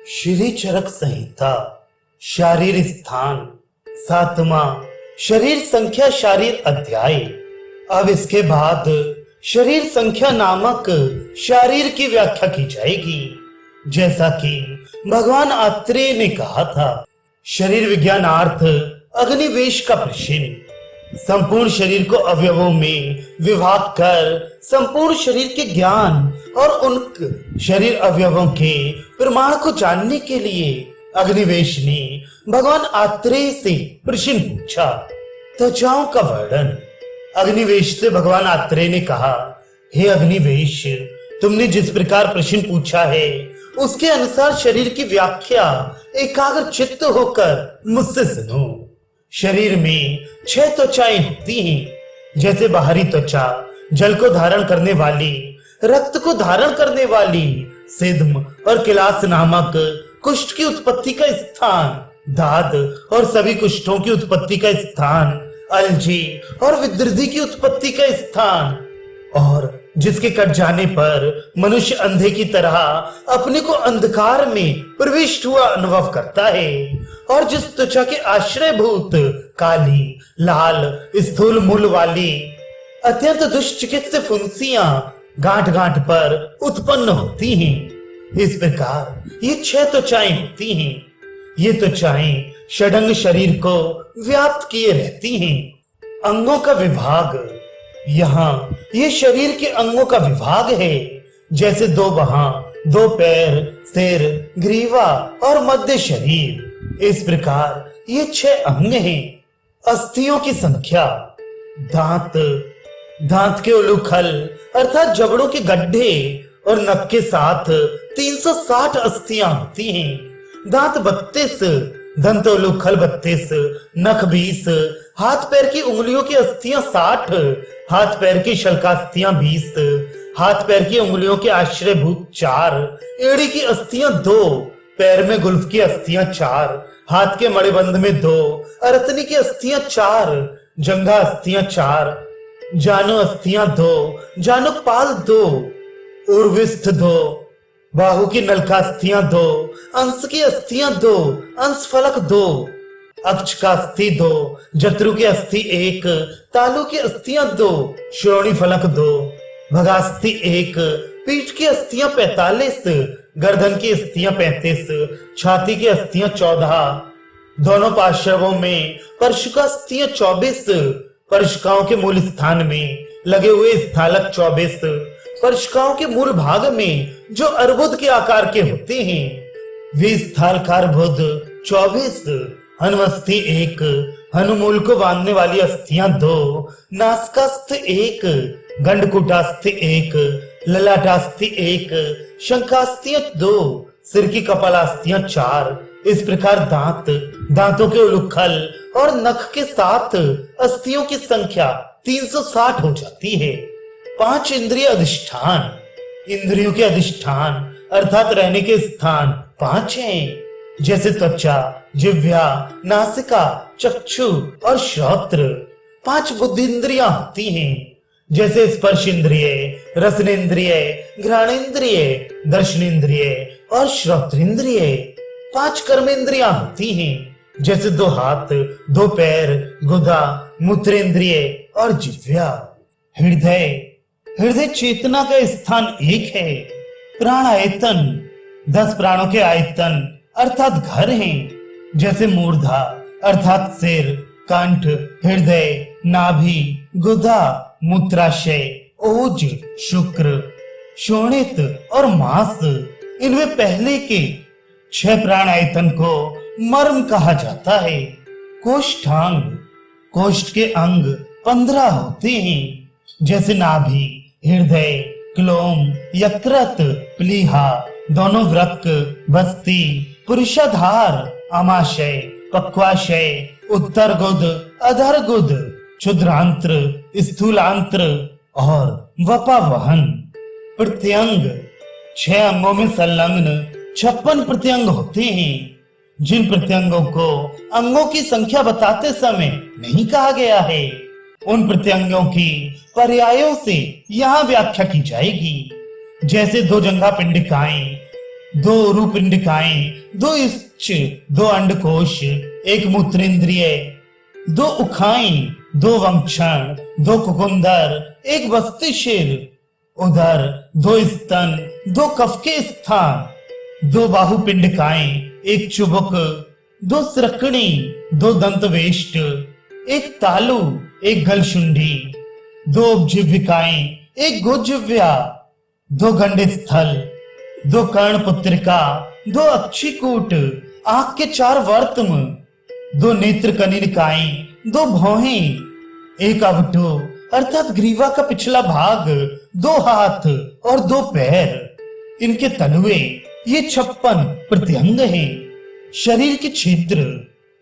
श्री चरक संहिता शारीर स्थान 7वां शरीर संख्या शारीर अध्याय। अब इसके बाद शरीर संख्या नामक शारीर की व्याख्या की जाएगी। जैसा कि भगवान आत्रेय ने कहा था, शरीर विज्ञानार्थ अग्निवेश का प्रश्न संपूर्ण शरीर को अवयवों में विभाग कर संपूर्ण शरीर के ज्ञान और उन शरीर अवयवों के प्रमाण को जानने के लिए अग्निवेश ने भगवान आत्रेय से प्रश्न पूछा। त्वचाओं का वर्णन। अग्निवेश से भगवान आत्रेय ने कहा, हे अग्निवेश, तुमने जिस प्रकार प्रश्न पूछा है उसके अनुसार शरीर की व्याख्या एकाग्र चित्त होकर मुझसे सुनो। शरीर में 6 त्वचाएं होती हैं, जैसे बाहरी त्वचा जल को धारण करने वाली, रक्त को धारण करने वाली सिद्म और किलास नामक कुष्ठ की उत्पत्ति का स्थान, दाद और सभी कुष्ठों की उत्पत्ति का स्थान, अलजी और विद्रधि की उत्पत्ति का स्थान, और जिसके कट जाने पर मनुष्य अंधे की तरह अपने को अंधकार में प्रविष्ट हुआ अनुभव करता है, और जिस त्वचा के आश्रयभूत काली लाल स्थूल मूल वाली अत्यंत दुष्चिकित्सित फुंसियां गांठ गांठ पर उत्पन्न होती हैं। इस प्रकार ये 6 त्वचाएं होती हैं। ये त्वचाएं षडंग शरीर को व्याप्त किए रहती हैं। अंगों का विभाग। यहाँ ये शरीर के अंगों का विभाग है, जैसे 2 बाहां, 2 पैर, सिर, ग्रीवा और मध्य शरीर। इस प्रकार ये 6 अंग हैं। अस्थियों की संख्या। दांत। दांत के उलूखल अर्थात जबड़ों के गड्ढे और नख के साथ 360 अस्थियां होती हैं। दांत 32, दंतोलूखल 32, नख 20, हाथ पैर की उंगलियों की अस्थियां 60, हाथ पैर की शल्कास्थियां 20, हाथ पैर की उंगलियों के आश्रयभूत 4, एड़ी की अस्थियां 2, पैर में गुल्फ की अस्थियां 4, हाथ के मणिबंध में 2, अरतनी की अस्थियां 4, जंघा अस्थियां 4, जानु अस्थियां 2, जानुपाल 2, उर्विस्थ 2, बाहु की नलकास्थियां 2, अंश की अस्थियां 2, अंश फलक 2, अक्ष का अस्थि 2, जत्रु की अस्थि 1, तालु की अस्थियां 2, श्रोणी फलक 2, भगास्थि 1, पीठ की अस्थियां 45, गर्दन की अस्थियां 35, छाती की अस्थियां 14, दोनों पार्श्वों में पर्शुकास्थियां 24, पर्शिकाओं के मूल स्थान में लगे हुए स्थालक 24, पर्शिकाओं के मूल भाग में जो अर्बुद के आकार के होते हैं वे स्थलकारबुद 24, हनुमस्थि 1, हनुमूल को बांधने वाली अस्थियां 2, नासिकास्थ 1, गंडकूटास्थि 1, ललाटास्थि 1, शंखास्थियां 2, सिर की कपालास्थियां 4। इस प्रकार दांतों के उलूखल और नख के साथ अस्थियों की संख्या 360 हो जाती है। 5 इंद्रिय अधिष्ठान। इंद्रियों के अधिष्ठान अर्थात रहने के स्थान 5 हैं, जैसे त्वचा, जिह्वा, नासिका, चक्षु और श्रोत्र। 5 बुद्धिंद्रियां होती हैं, जैसे स्पर्श इंद्रिय, रसनेन्द्रिय, घ्राणेन्द्रिय, दर्शनेन्द्रिय और श्रोत्रेंद्रिय। 5 कर्मेंद्रियां होती हैं, जैसे 2 हाथ, 2 पैर, गुदा, मूत्रेंद्रिय और जिह्वा। हृदय। हृदय चेतना का स्थान 1 है। प्राणायतन। 10 प्राणों के आयतन अर्थात घर हैं, जैसे मूर्धा अर्थात सिर, कंठ, हृदय, नाभि, गुदा, मूत्राशय, ओज, शुक्र, शोणित और मांस। इनमें पहले के 6 प्राणायतन को मर्म कहा जाता है। कोष्ठांग। कोष्ठ के अंग 15 होते हैं, जैसे नाभि, हृदय, क्लोम, यकृत, प्लीहा, दोनों वृक्क, बस्ती, पुरुषाधार, आमाशय, पक्वाशय, उत्तरगुद, अधरगुद, क्षुद्रांत्र, स्थूलांत्र और वपावहन। प्रत्यंग। 6 अंगों में संलग्न 56 प्रत्यंग होते हैं, जिन प्रत्यंगों को अंगों की संख्या बताते समय नहीं कहा गया है, उन प्रत्यंगों की पर्यायों से यहाँ व्याख्या की जाएगी। जैसे 2 जंघा पिंडिकाएं, दो उरुपिंडिकाएं, दो इच्छ, दो अंडकोश, एक मूत्रेंद्रिय, दो उखाएं, दो वंक्षण, दो कुकुंदर, एक वस्तिशिर, उदर, दो स्तन, दो कफ के स्थान, दो बाहुपिंडिकाएं, एक चुबुक, दो स्रकणी, दो दंतवेष्ट, एक तालु, एक गलशुंडी, दो उपजीविकाएं, एक गोजिव्या, दो गंडस्थल, दो कर्णपुत्रिका, दो अक्षिकूट, आंख के 4 वर्तम, दो नेत्र कनिकाएं, दो भौहें, एक अवटो अर्थात ग्रीवा का पिछला भाग, 2 हाथ और 2 पैर। इनके तलुए ये 56 प्रत्यंग हैं। शरीर के छिद्र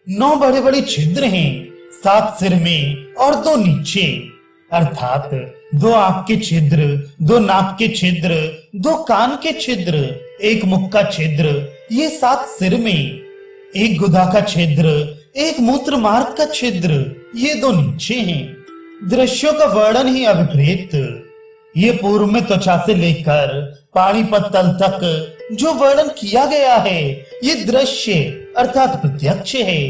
9 बड़े बड़े छिद्र हैं, 7 सिर में और 2 नीचे, अर्थात 2 आंख के छिद्र, 2 नाक के छिद्र, 2 कान के छिद्र, 1 मुख का छिद्र, ये 7 सिर में, 1 गुदा का छिद्र, 1 मूत्र मार्ग का छिद्र, ये 2 नीचे हैं। दृश्यों का वर्णन ही अभिप्रेत। ये पूर्व में त्वचा से लेकर पाणिपत तल तक जो वर्णन किया गया है, ये दृश्य अर्थात प्रत्यक्ष है।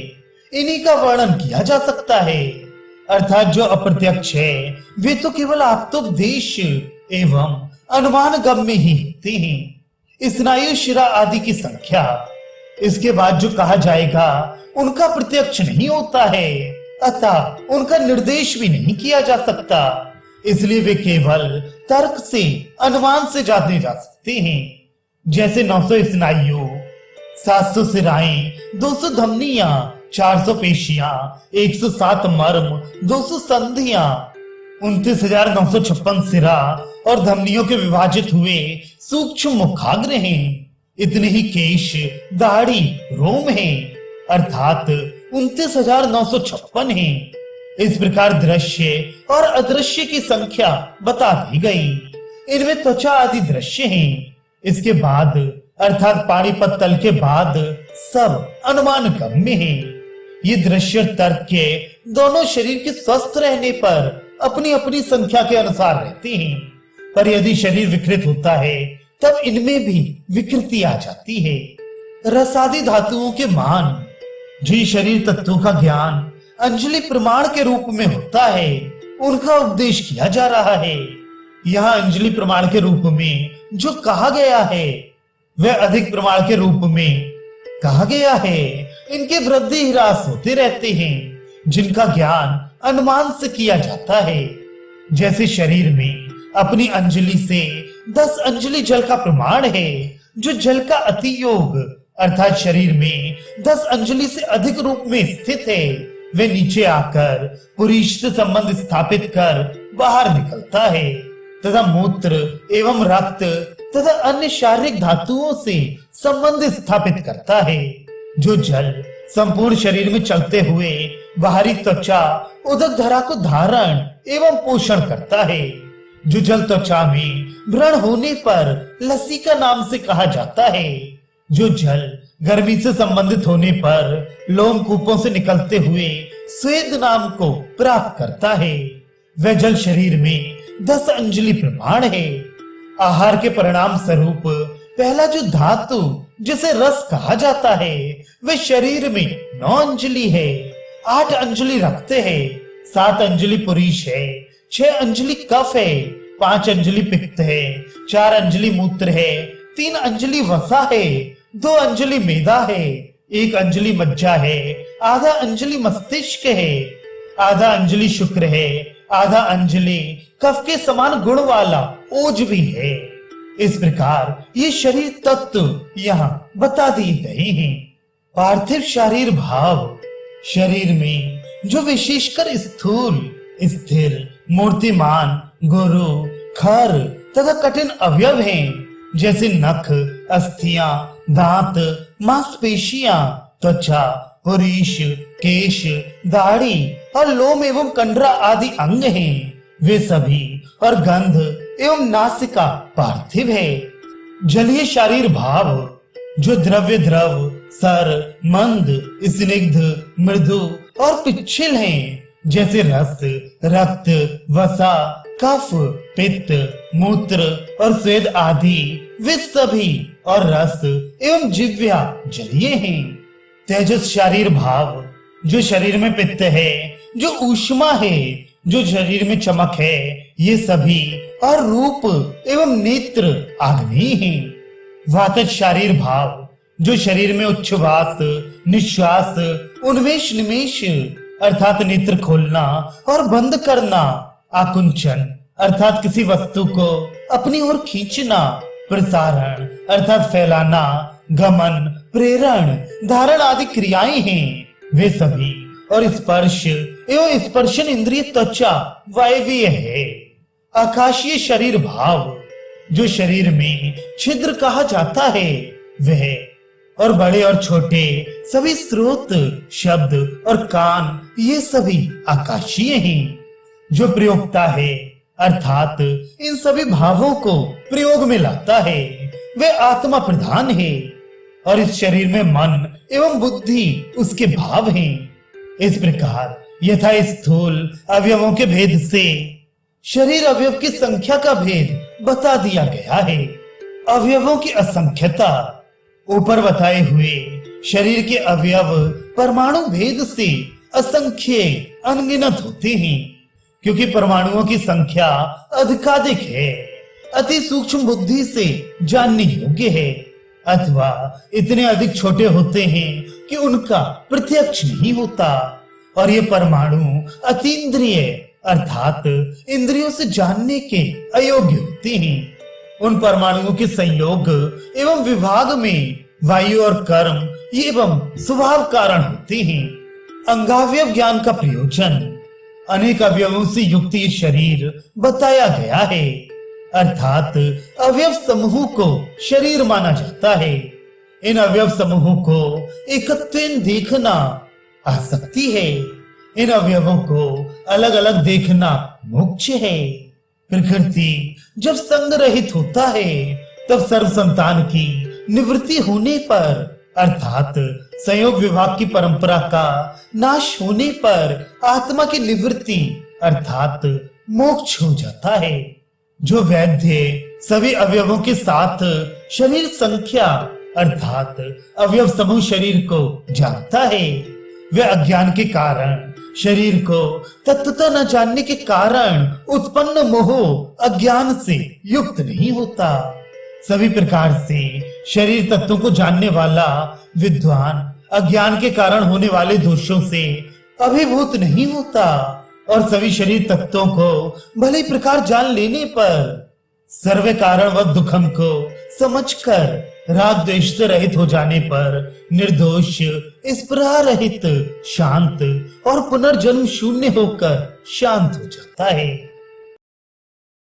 इन्हीं का वर्णन किया जा सकता है, अर्थात जो अप्रत्यक्ष है वे तो केवल आप्तोपदेश एवं अनुमान गम्य ही होते हैं। स्नायु शिरा आदि की संख्या, इसके बाद जो कहा जाएगा उनका प्रत्यक्ष नहीं होता है, अतः उनका निर्देश भी नहीं किया जा सकता। इसलिए वे केवल तर्क से, अनुमान से जाने जा सकते हैं। जैसे 900 स्नायु, 700 सिराएं, 200 धमनियां, 400 पेशियां, 107 मर्म, 200 संधियां, 29,956 सिरा और धमनियों के विभाजित हुए सूक्ष्म मुखाग्र हैं। इतने ही केश, दाढ़ी, रोम हैं, अर्थात 29,956 हैं। इस प्रकार दृश्य और अदृश्य की संख्या बता दी गई। इनमें त्वचा आदि दृश्य हैं। इसके बाद अर्थात पाणिपत तल के बाद सब अनुमान गम्य हैं। ये दृश्य तर्क के दोनों शरीर के स्वस्थ रहने पर अपनी अपनी संख्या के अनुसार रहते हैं, पर यदि शरीर विकृत होता है तब इनमें भी विकृति आ जाती है। रसादि धातुओं के मान, जी शरीर तत्वों का ज्ञान अंजलि प्रमाण के रूप में होता है, उनका उपदेश किया जा रहा है। यहाँ अंजलि प्रमाण के रूप में जो कहा गया है वह अधिक प्रमाण के रूप में कहा गया है। इनके वृद्धि ह्रास होते रहते हैं, जिनका ज्ञान अनुमान से किया जाता है। जैसे शरीर में अपनी अंजलि से 10 अंजलि जल का प्रमाण है, जो जल का अति योग अर्थात शरीर में 10 अंजलि से अधिक रूप में स्थित है, वे नीचे आकर पुरीश से संबंध स्थापित कर बाहर निकलता है तथा मूत्र एवं रक्त तथा अन्य शारीरिक धातुओं से संबंध स्थापित करता है। जो जल संपूर्ण शरीर में चलते हुए बाहरी त्वचा उदक धरा को धारण एवं पोषण करता है। जो जल त्वचा में व्रण होने पर लसीका नाम से कहा जाता है। जो जल गर्मी से संबंधित होने पर लोम कूपों से निकलते हुए स्वेद नाम को प्राप्त करता है, वह जल शरीर में 10 अंजलि प्रमाण है। आहार के परिणाम स्वरूप पहला जो धातु जिसे रस कहा जाता है वह शरीर में 9 अंजलि है। 8 अंजलि रखते हैं, 7 अंजलि पुरीश है, 6 अंजलि कफ है, 5 अंजलि पित्त है, 4 अंजलि मूत्र है, 3 अंजलि वसा है, 2 अंजलि मेदा है, 1 अंजलि मज्जा है, आधा अंजलि मस्तिष्क है, आधा अंजलि शुक्र है, आधा अंजलि कफ के समान गुण वाला ओज भी है। इस प्रकार ये शरीर तत्व यहाँ बता दिए गए हैं। पार्थिव शरीर भाव, शरीर में जो विशेषकर स्थूल, स्थिर, मूर्तिमान, गुरु, खर तथा कठिन अवयव हैं, जैसे नख, अस्थियां, दांत, मांसपेशियां, त्वचा, पुरीश, केश, दाढ़ी और लोम एवं कंडरा आदि अंग हैं, वे सभी और गंध एवं नासिका पार्थिव है। जलीय शरीर भाव, जो द्रव्य द्रव, सर, मंद, स्निग्ध, मृदु और पिच्छिल हैं, जैसे रस, रक्त, वसा, कफ, पित्त, मूत्र और स्वेद आदि, वे सभी और रस एवं जिह्वा जलीय हैं। तेजस शारीर भाव जो शरीर में पित्त है, जो ऊष्मा है जो शरीर में चमक है, ये सभी और रूप एवं नेत्र आग्नेय हैं। वातज शारीर भाव जो शरीर में उच्छ्वास, निश्वास, उन्मेष निमेष अर्थात नेत्र खोलना और बंद करना, आकुंचन अर्थात किसी वस्तु को अपनी ओर खींचना, प्रसारण अर्थात फैलाना, गमन, प्रेरण, धारण आदि क्रियाएं हैं वे सभी। और स्पर्श एवं स्पर्शन इंद्रिय त्वचा वायवीय है। आकाशीय शरीर भाव जो शरीर में छिद्र कहा जाता है वह, और बड़े और छोटे सभी स्रोत, शब्द और कान ये सभी आकाशीय हैं। जो प्रयोगता है अर्थात इन सभी भावों को प्रयोग में लाता है वह आत्मा प्रधान है। और इस शरीर में मन एवं बुद्धि उसके भाव हैं। इस प्रकार यथा स्थूल अवयवों के भेद से शरीर अवयव की संख्या का भेद बता दिया गया है। अवयवों की असंख्यता ऊपर बताए हुए शरीर के अवयव परमाणु भेद से असंख्य अनगिनत होते हैं, क्योंकि परमाणुओं की संख्या अधिकाधिक है, अति सूक्ष्म बुद्धि से जानने योग्य है, अथवा इतने अधिक छोटे होते हैं कि उनका प्रत्यक्ष नहीं होता। और ये परमाणु अतीन्द्रिय अर्थात इंद्रियों से जानने के अयोग्य होते हैं। उन परमाणुओं के संयोग एवं विभाग में वायु और कर्म एवं स्वभाव कारण होते हैं। अंगावयव ज्ञान का प्रयोजन अनेक अवयवों से युक्त ये शरीर बताया गया है, अर्थात अवयव समूह को शरीर माना जाता है। इन अवयव समूहों को एकत्वेन देखना आसक्ति है। इन अवयवों को अलग अलग देखना मोक्ष है। प्रकृति जब संग रहित होता है तब सर्व संतान की निवृत्ति होने पर अर्थात संयोग विभाग की परंपरा का नाश होने पर आत्मा की निवृत्ति अर्थात मोक्ष हो जाता है। जो वैद्य सभी अवयवों के साथ शरीर संख्या अर्थात अवयव समूह शरीर को जानता है, वह अज्ञान के कारण शरीर को तत्वतः न जानने के कारण उत्पन्न मोह अज्ञान से युक्त नहीं होता। सभी प्रकार से शरीर तत्वों को जानने वाला विद्वान अज्ञान के कारण होने वाले दोषों से अभिभूत नहीं होता, और सभी शरीर तत्वों को भले प्रकार जान लेने पर सर्व कारण व दुखम को समझकर राग द्वेष से रहित हो जाने पर निर्दोष, स्पृहा रहित, शांत और पुनर्जन्म शून्य होकर शांत हो जाता है।